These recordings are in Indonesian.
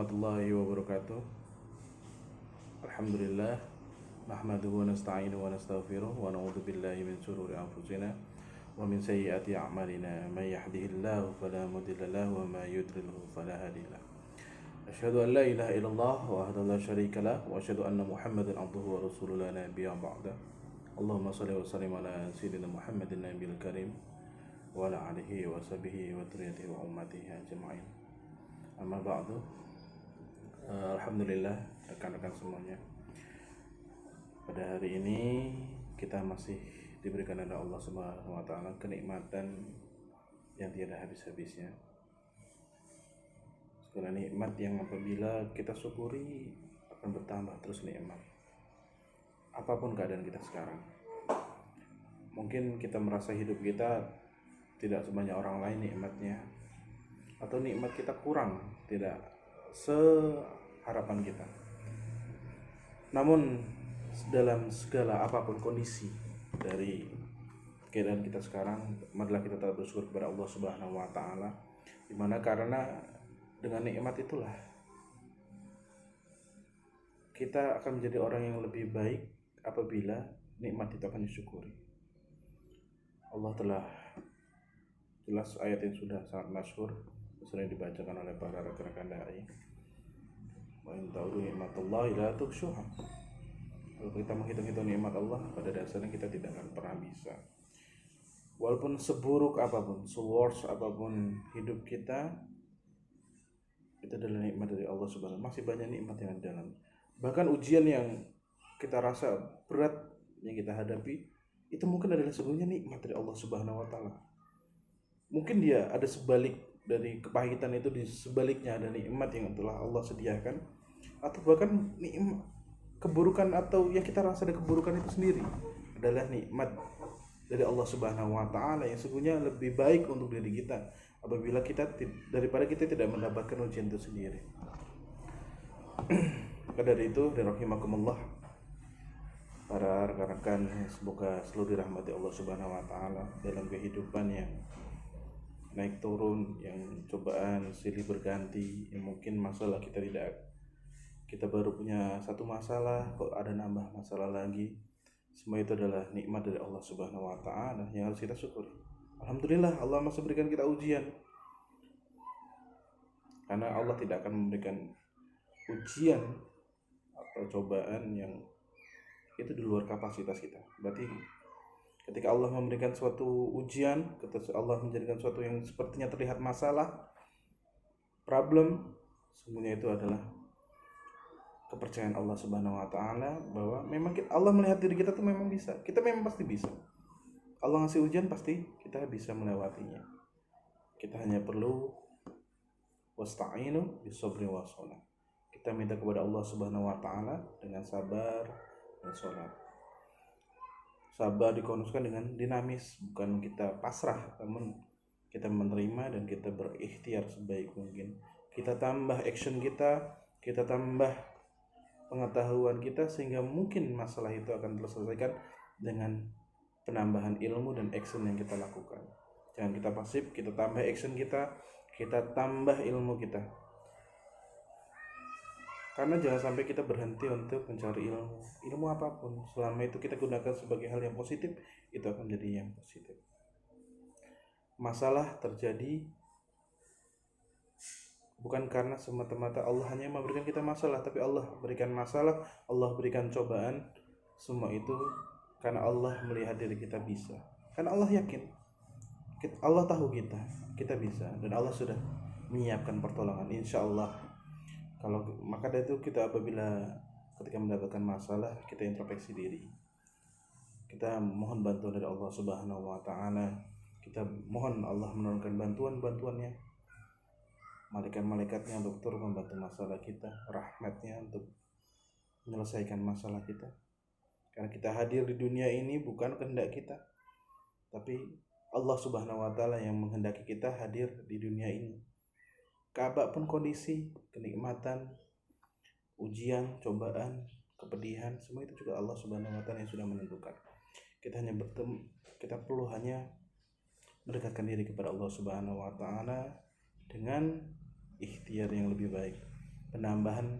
warahmatullahi wabarakatuh. Alhamdulillah, nahmaduhu wa nasta'inuhu wa nastaghfiruh wa na'udzu billahi min shururi anfusina wa min sayyiati a'malina. May yahdihillahu fala mudilla lahu wa may yudlilhu fala hadiya lahu. Asyhadu an la ilaha illallah wahdahu la syarika lah wa asyhadu anna Muhammadan abduhu wa rasuluhu la nabiyya ba'da. Allahumma shalli wa sallim ala sayyidina Muhammadin nabiyil karim wa ala alihi wa sahbihi wa dzurriyyatihi wa ummatihi ajma'in. Amma ba'du. Alhamdulillah rekan-rekan semuanya, pada hari ini kita masih diberikan oleh Allah Subhanahu wa taala kenikmatan yang tiada habis-habisnya. Segala nikmat yang apabila kita syukuri akan bertambah terus nikmat. Apapun keadaan kita sekarang. Mungkin kita merasa hidup kita tidak sebanyak orang lain nikmatnya, atau nikmat kita kurang, tidak seharapan kita. Namun dalam segala apapun kondisi dari keadaan kita sekarang, marilah kita tetap bersyukur kepada Allah Subhanahu wa taala. Dimana karena dengan nikmat itulah kita akan menjadi orang yang lebih baik apabila nikmat itu akan disyukuri. Allah telah jelas ayat yang sudah sangat masyhur, sering dibacakan oleh para rekan-rekan dai. Wa in ta'udu ni'matallahi la tuhsuha. Kalau kita menghitung-hitung nikmat Allah, pada dasarnya kita tidak akan pernah bisa. Walaupun seburuk apapun, se-worst apapun hidup kita, itu adalah nikmat dari Allah Subhanahu. Masih banyak nikmat yang ada dalam. Bahkan ujian yang kita rasa berat yang kita hadapi, itu mungkin adalah sebenarnya nikmat dari Allah Subhanahu wa taala. Mungkin dia ada sebalik dari kepahitan itu, di sebaliknya ada nikmat yang telah Allah sediakan, atau bahkan nikmat keburukan atau yang kita rasa dari keburukan itu sendiri adalah nikmat dari Allah Subhanahu wa taala yang sesungguhnya lebih baik untuk diri kita apabila kita daripada kita tidak mendapatkan ujian itu sendiri. Maka dari itu, rahimakumullah, para rekan-rekan, semoga selalu dirahmati Allah Subhanahu wa taala dalam kehidupan yang naik turun, yang cobaan silih berganti, yang mungkin masalah kita baru punya satu masalah kok ada nambah masalah lagi. Semua itu adalah nikmat dari Allah Subhanahu wa taala yang harus kita syukuri. Alhamdulillah Allah masih berikan kita ujian, karena Allah tidak akan memberikan ujian atau cobaan yang itu di luar kapasitas kita. Berarti ketika Allah memberikan suatu ujian, ketika Allah menjadikan suatu yang sepertinya terlihat masalah, problem, semuanya itu adalah kepercayaan Allah Subhanahu wa taala bahwa memang Allah melihat diri kita tuh memang bisa. Kita memang pasti bisa. Allah ngasih ujian, pasti kita bisa melewatinya. Kita hanya perlu wasta'inu bis-sabri was-shalah. Kita minta kepada Allah Subhanahu wa taala dengan sabar dan salat. Sabar dikonuskan dengan dinamis, bukan kita pasrah, namun kita menerima dan kita berikhtiar sebaik mungkin. Kita tambah action kita tambah pengetahuan kita, sehingga mungkin masalah itu akan terselesaikan dengan penambahan ilmu dan action yang kita lakukan. Jangan kita pasif, kita tambah action kita tambah ilmu kita. Karena jangan sampai kita berhenti untuk mencari ilmu apapun. Selama itu kita gunakan sebagai hal yang positif, itu akan menjadi yang positif. Masalah terjadi bukan karena semata-mata Allah hanya memberikan kita masalah, tapi Allah berikan masalah, Allah berikan cobaan, semua itu karena Allah melihat diri kita bisa. Karena Allah yakin, Allah tahu kita bisa, dan Allah sudah menyiapkan pertolongan, insya Allah. Maka dari itu kita apabila ketika mendapatkan masalah, kita introspeksi diri, kita mohon bantuan dari Allah Subhanahu wa taala, kita mohon Allah menurunkan bantuannya, malaikat-malaikatnya untuk turun membantu masalah kita, rahmatnya untuk menyelesaikan masalah kita. Karena kita hadir di dunia ini bukan kehendak kita, tapi Allah Subhanahu wa taala yang menghendaki kita hadir di dunia ini. Apapun kondisi, kenikmatan, ujian, cobaan, kepedihan, semua itu juga Allah Subhanahu wa taala yang sudah menentukan. Kita perlu hanya mendekatkan diri kepada Allah Subhanahu wa taala dengan ikhtiar yang lebih baik. penambahan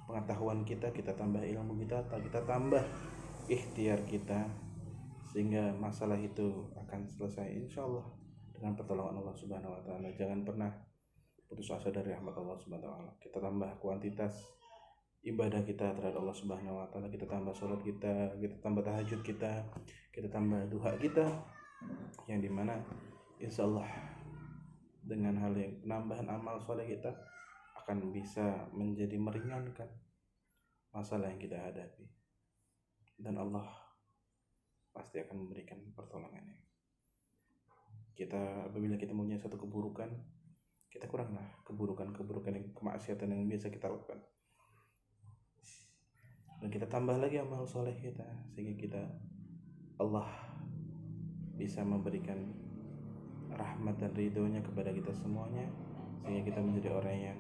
pengetahuan kita, kita tambah ilmu kita tambah ikhtiar kita, sehingga masalah itu akan selesai insyaallah dengan pertolongan Allah Subhanahu wa taala. Jangan pernah putus asa dari rahmat Allah Subhanahu wa taala. Kita tambah kuantitas ibadah kita terhadap Allah Subhanahu wa taala, kita tambah sholat kita tambah tahajud kita tambah duha kita, yang dimana insyaallah dengan hal yang penambahan amal soleh kita akan bisa menjadi meringankan masalah yang kita hadapi, dan Allah pasti akan memberikan pertolongannya. Apabila kita mempunyai satu keburukan, kita kuranglah keburukan yang kemaksiatan yang biasa kita lakukan, dan kita tambah lagi amal soleh kita, sehingga Allah bisa memberikan rahmat dan ridhonya kepada kita semuanya, sehingga kita menjadi orang yang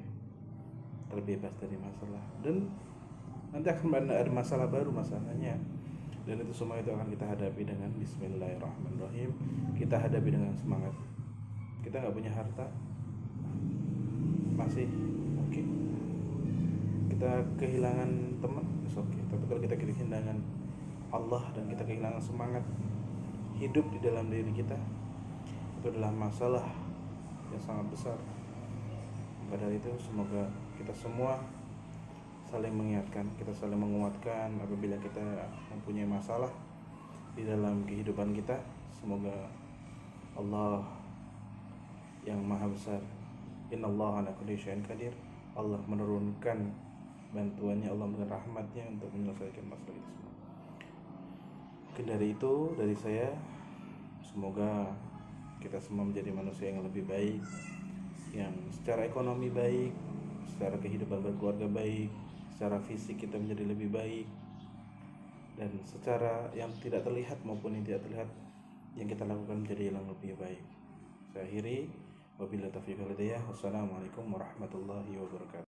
terbebas dari masalah. Dan nanti akan ada masalah baru masalahnya, dan itu semua itu akan kita hadapi dengan bismillahirrahmanirrahim. Kita hadapi dengan semangat. Kita gak punya harta, masih oke. Kita kehilangan teman, oke. Tapi kalau kita kehilangan Allah dan kita kehilangan semangat hidup di dalam diri kita, itu adalah masalah yang sangat besar. Pada itu semoga kita semua saling mengingatkan, kita saling menguatkan apabila kita mempunyai masalah di dalam kehidupan kita. Semoga Allah yang maha besar, innallaha ala kulli syai'in qadir, Allah menurunkan bantuannya, Allah memberikan rahmatnya untuk menyelesaikan masalah itu semua. Mungkin dari saya, semoga kita semua menjadi manusia yang lebih baik, yang secara ekonomi baik, secara kehidupan berkeluarga baik, secara fisik kita menjadi lebih baik, dan secara yang tidak terlihat maupun yang tidak terlihat yang kita lakukan menjadi yang lebih baik. Saya akhiri, wabillahi taufiq wal hidayah. Wassalamualaikum warahmatullahi wabarakatuh.